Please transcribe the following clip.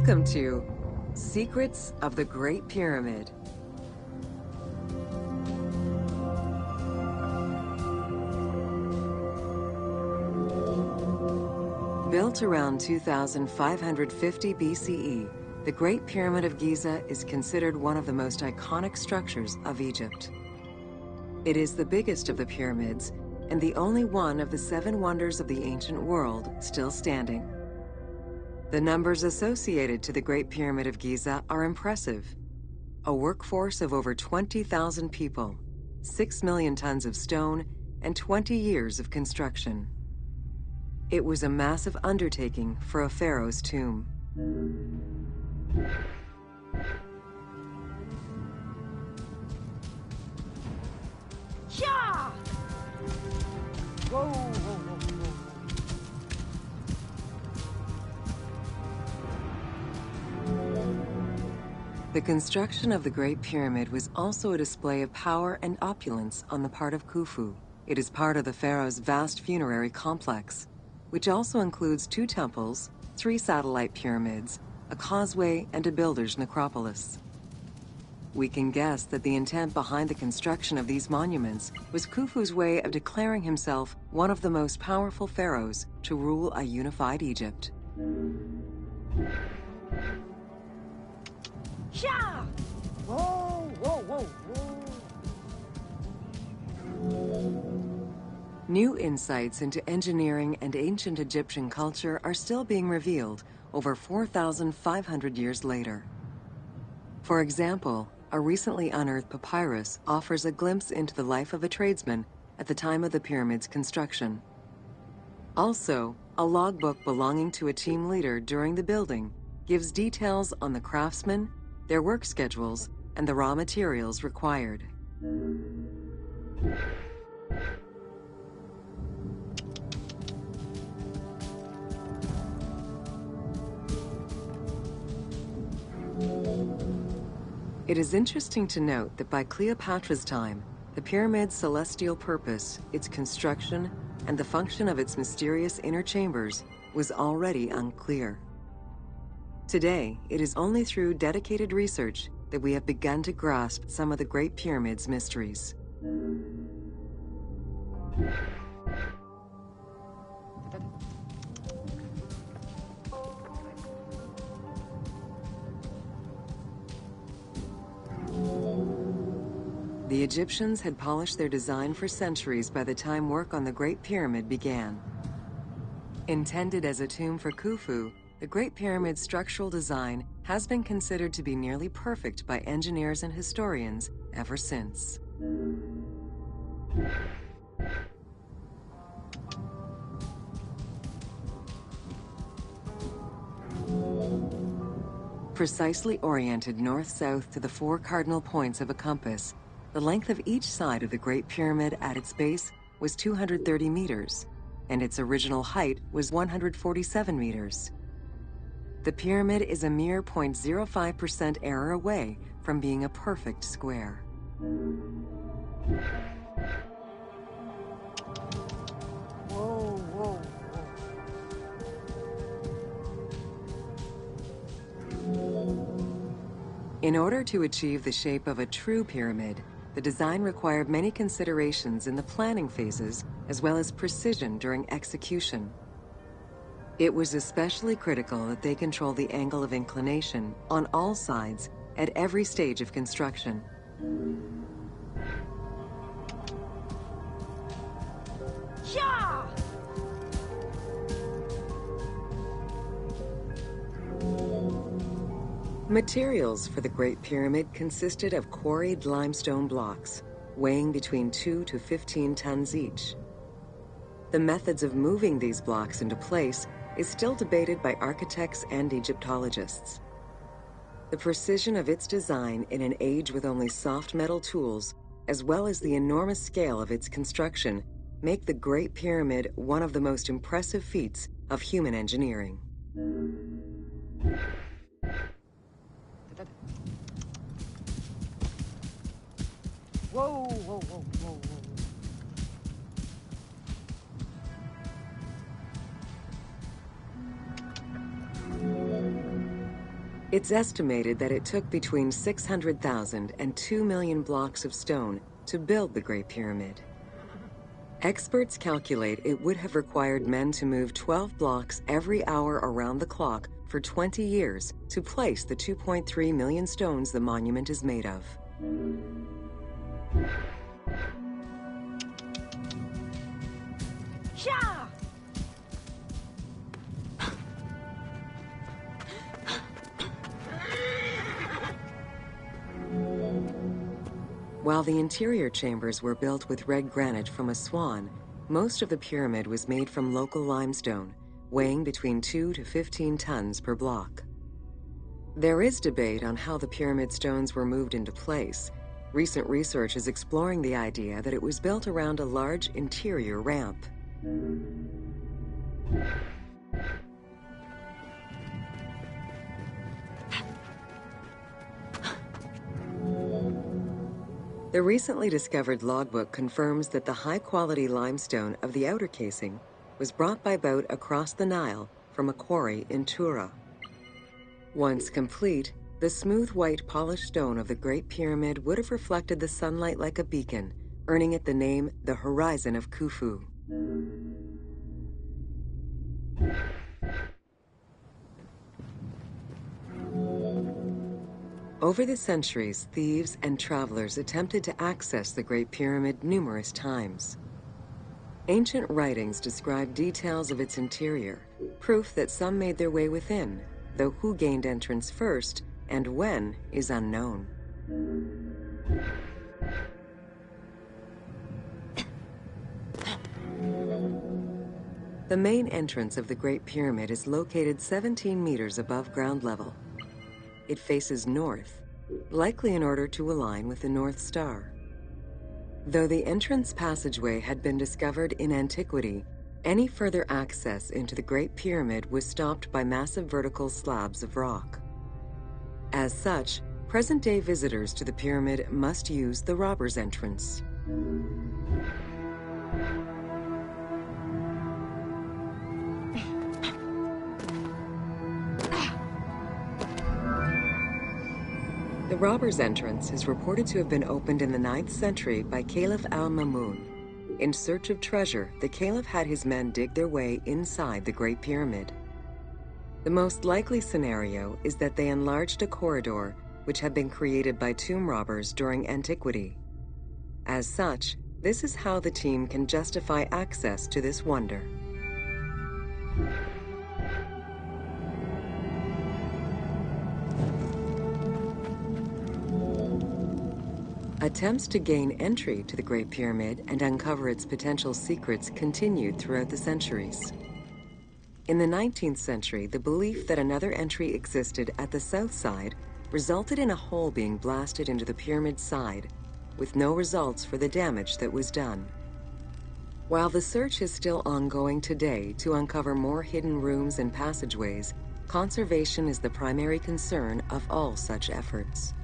Welcome to Secrets of the Great Pyramid. Built around 2550 BCE, the Great Pyramid of Giza is considered one of the most iconic structures of Egypt. It is the biggest of the pyramids and the only one of the 7 wonders of the ancient world still standing. The numbers associated to the Great Pyramid of Giza are impressive. A workforce of over 20,000 people, 6 million tons of stone, and 20 years of construction. It was a massive undertaking for a pharaoh's tomb. Yeah! Whoa, whoa, whoa, The construction of the Great Pyramid was also a display of power and opulence on the part of Khufu. It is part of the pharaoh's vast funerary complex, which also includes 2 temples, 3 satellite pyramids, a causeway, and a builder's necropolis. We can guess that the intent behind the construction of these monuments was Khufu's way of declaring himself one of the most powerful pharaohs to rule a unified Egypt. yeah! Whoa, whoa, whoa, whoa. New insights into engineering and ancient Egyptian culture are still being revealed over 4,500 years later. For example, a recently unearthed papyrus offers a glimpse into the life of a tradesman at the time of the pyramid's construction. Also, a logbook belonging to a team leader during the building gives details on the craftsmen, their work schedules, and the raw materials required. It is interesting to note that by Cleopatra's time, the pyramid's celestial purpose, its construction, and the function of its mysterious inner chambers was already unclear. Today, it is only through dedicated research that we have begun to grasp some of the Great Pyramid's mysteries. The Egyptians had polished their design for centuries by the time work on the Great Pyramid began. Intended as a tomb for Khufu, the Great Pyramid's structural design has been considered to be nearly perfect by engineers and historians ever since. Precisely oriented north-south to the 4 cardinal points of a compass, the length of each side of the Great Pyramid at its base was 230 meters, and its original height was 147 meters. The pyramid is a mere 0.05% error away from being a perfect square. Whoa, whoa, whoa. In order to achieve the shape of a true pyramid, the design required many considerations in the planning phases as well as precision during execution. It was especially critical that they control the angle of inclination on all sides at every stage of construction. Yeah! Materials for the Great Pyramid consisted of quarried limestone blocks, weighing between 2 to 15 tons each. The methods of moving these blocks into place is still debated by architects and Egyptologists. The precision of its design in an age with only soft metal tools, as well as the enormous scale of its construction, make the Great Pyramid one of the most impressive feats of human engineering. Whoa, whoa, whoa, whoa, whoa. It's estimated that it took between 600,000 and 2 million blocks of stone to build the Great Pyramid. Experts calculate it would have required men to move 12 blocks every hour around the clock for 20 years to place the 2.3 million stones the monument is made of. Sha! While the interior chambers were built with red granite from Aswan, most of the pyramid was made from local limestone, weighing between 2 to 15 tons per block. There is debate on how the pyramid stones were moved into place. Recent research is exploring the idea that it was built around a large interior ramp. The recently discovered logbook confirms that the high-quality limestone of the outer casing was brought by boat across the Nile from a quarry in Tura. Once complete, the smooth white polished stone of the Great Pyramid would have reflected the sunlight like a beacon, earning it the name the Horizon of Khufu. Over the centuries, thieves and travelers attempted to access the Great Pyramid numerous times. Ancient writings describe details of its interior, proof that some made their way within, though who gained entrance first and when is unknown. The main entrance of the Great Pyramid is located 17 meters above ground level. It faces north, likely in order to align with the North Star. Though the entrance passageway had been discovered in antiquity, any further access into the Great Pyramid was stopped by massive vertical slabs of rock. As such, present-day visitors to the pyramid must use the robber's entrance. The robber's entrance is reported to have been opened in the 9th century by Caliph al-Mamun. In search of treasure, the Caliph had his men dig their way inside the Great Pyramid. The most likely scenario is that they enlarged a corridor which had been created by tomb robbers during antiquity. As such, this is how the team can justify access to this wonder. Attempts to gain entry to the Great Pyramid and uncover its potential secrets continued throughout the centuries. In the 19th century, the belief that another entry existed at the south side resulted in a hole being blasted into the pyramid's side, with no results for the damage that was done. While the search is still ongoing today to uncover more hidden rooms and passageways, conservation is the primary concern of all such efforts.